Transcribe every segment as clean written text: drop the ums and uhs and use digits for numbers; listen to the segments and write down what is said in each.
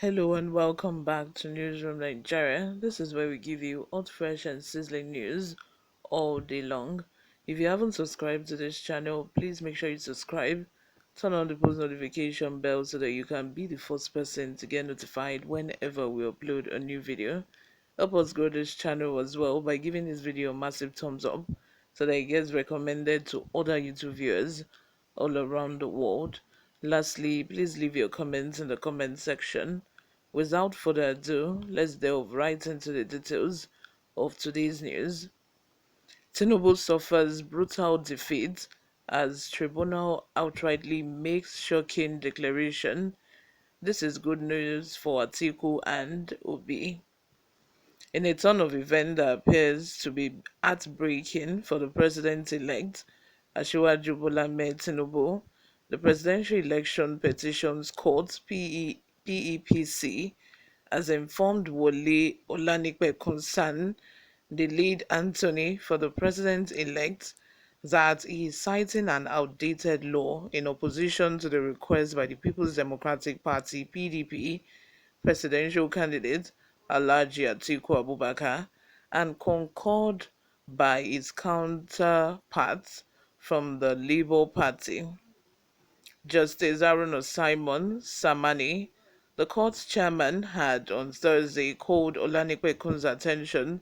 Hello and welcome back to Newsroom Nigeria. This is where we give you hot, fresh, and sizzling news all day long. If you haven't subscribed to this channel, please make sure you subscribe. Turn on the post notification bell so that you can be the first person to get notified whenever we upload a new video. Help us grow this channel as well by giving this video a massive thumbs up so that it gets recommended to other YouTube viewers all around the world. Lastly, please leave your comments in the comment section. Without further ado, let's delve right into the details of today's news. Tinubu suffers brutal defeat as Tribunal outrightly makes shocking declaration. This is good news for Atiku and Obi. In a turn of events that appears to be heartbreaking for the president-elect, Asiwaju Bola Ahmed Tinubu, the Presidential Election Petitions Court (PEPC) has informed Wole Olanipekun, the lead attorney for the president-elect, that he is citing an outdated law in opposition to the request by the People's Democratic Party (PDP) presidential candidate Alhaji Atiku Abubakar and concurred by his counterparts from the Labour Party. Justice Haruna Simon Samani, the court's chairman, had on Thursday called Olanipekun's attention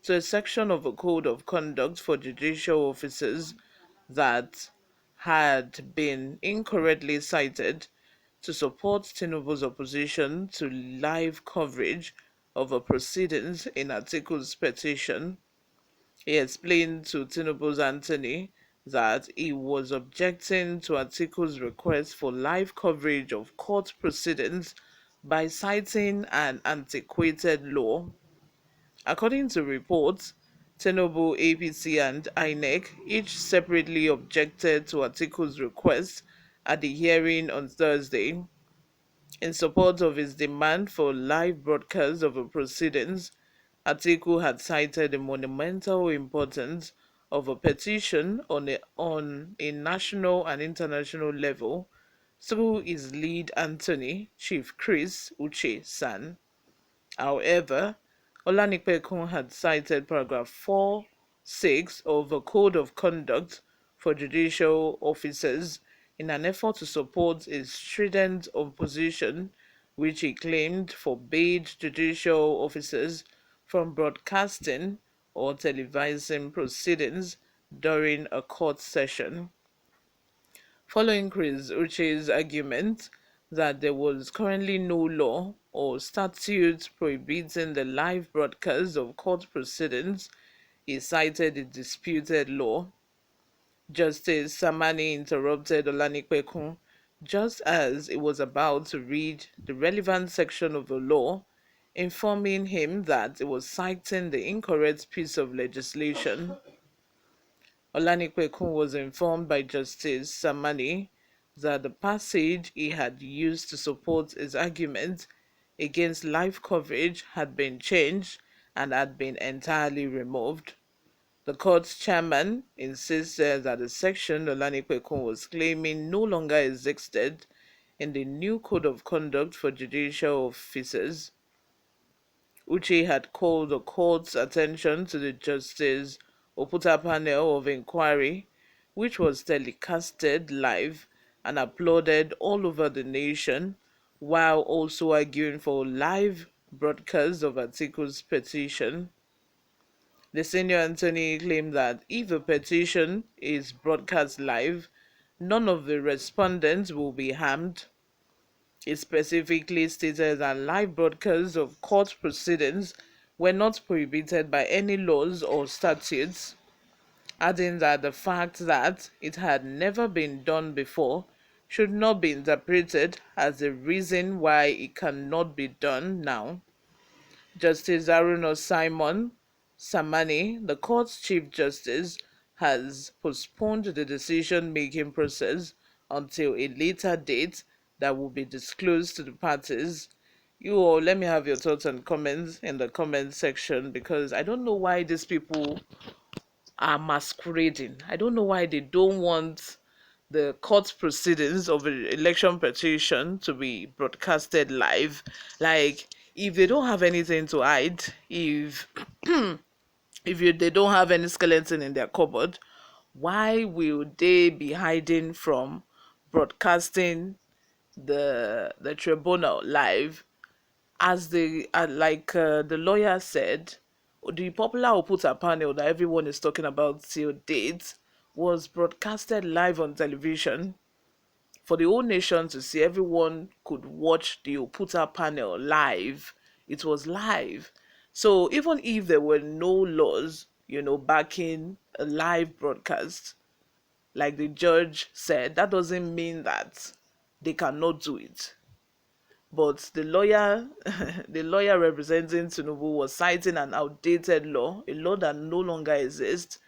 to a section of a code of conduct for judicial officers that had been incorrectly cited to support Tinubu's opposition to live coverage of a proceedings in Atiku's petition. He explained to Tinubu's attorney that he was objecting to Atiku's request for live coverage of court proceedings by citing an antiquated law. According to reports, Tinubu, APC, and INEC each separately objected to Atiku's request at the hearing on Thursday. In support of his demand for live broadcast of the proceedings, Atiku had cited the monumental importance of a petition on a national and international level through his lead attorney, Chief Chris Uche San. However, Olanipekun had cited paragraph 4(6) of the Code of Conduct for Judicial Officers in an effort to support his strident opposition, which he claimed forbade judicial officers from broadcasting or televising proceedings during a court session. Following Chris Uche's argument that there was currently no law or statute prohibiting the live broadcast of court proceedings, he cited the disputed law. Justice Samani interrupted Olanipekun just as he was about to read the relevant section of the law, informing him that it was citing the incorrect piece of legislation. Olanipekun was informed by Justice Samani that the passage he had used to support his argument against live coverage had been changed and had been entirely removed. The court's chairman insisted that the section Olanipekun was claiming no longer existed in the new Code of Conduct for Judicial Officers. Uche had called the court's attention to the Justice Oputa panel of inquiry, which was telecasted live and uploaded all over the nation, while also arguing for live broadcast of Atiku's petition. The senior attorney claimed that if the petition is broadcast live, none of the respondents will be harmed. It specifically stated that live broadcasts of court proceedings were not prohibited by any laws or statutes, adding that the fact that it had never been done before should not be interpreted as a reason why it cannot be done now. Justice Aruna Simon Samani, the court's Chief Justice, has postponed the decision making process until a later date that will be disclosed to the parties. You all, let me have your thoughts and comments in the comment section, because I don't know why these people are masquerading. I don't know why they don't want the court proceedings of an election petition to be broadcasted live. Like, if they don't have anything to hide, if they don't have any skeleton in their cupboard, why will they be hiding from broadcasting the tribunal live? As the lawyer said, the popular Oputa panel that everyone is talking about till date was broadcasted live on television for the whole nation to see. Everyone could watch the Oputa panel live. It was live. So even if there were no laws, backing a live broadcast, like the judge said, that doesn't mean that they cannot do it. But the lawyer, the lawyer representing Tinubu, was citing an outdated law, a law that no longer exists.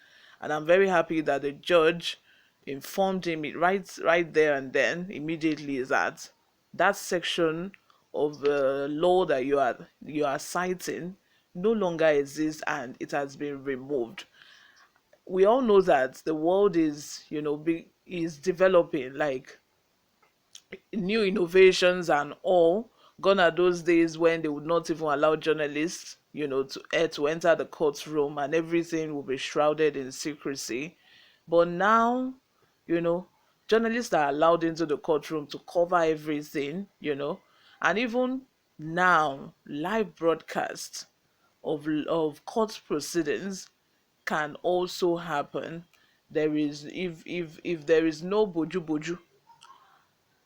And I'm very happy that the judge informed him right there and then, immediately, is that that section of the law that you are citing no longer exists and it has been removed. We all know that the world is, is developing, like new innovations and all. Gone are those days when they would not even allow journalists, to enter the courtroom, and everything will be shrouded in secrecy. But now, you know, journalists are allowed into the courtroom to cover everything, and even now, live broadcasts of court proceedings can also happen. There is, if there is no boju boju,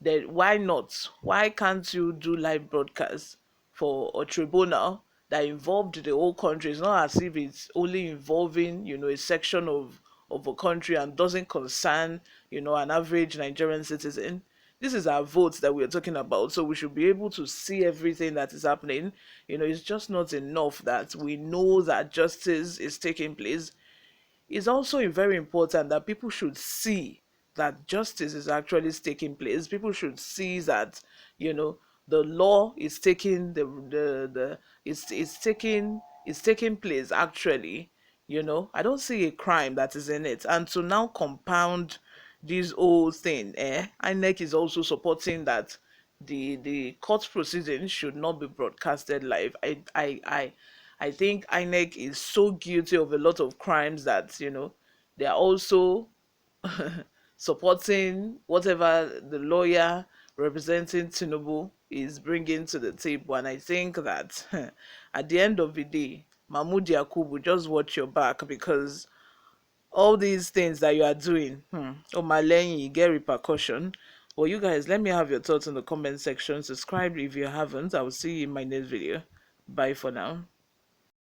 then why not? Why can't you do live broadcasts for a tribunal that involved the whole country? It's not as if it's only involving, a section of a country and doesn't concern, an average Nigerian citizen. This is our votes that we're talking about, so we should be able to see everything that is happening. It's just not enough that we know that justice is taking place. It's also very important that people should see that justice is actually taking place. People should see that, the law is taking it's taking place actually. I don't see a crime that is in it. And to now compound this whole thing, INEC is also supporting that the court proceedings should not be broadcasted live. I think INEC is so guilty of a lot of crimes that, they are also supporting whatever the lawyer representing Tinubu is bringing to the table. And I think that at the end of the day, Mahmoud Yakubu, just watch your back, because all these things that you are doing, oh my lane, you get repercussion. Well, you guys, let me have your thoughts in the comment section. Subscribe if you haven't. I will see you in my next video. Bye for now.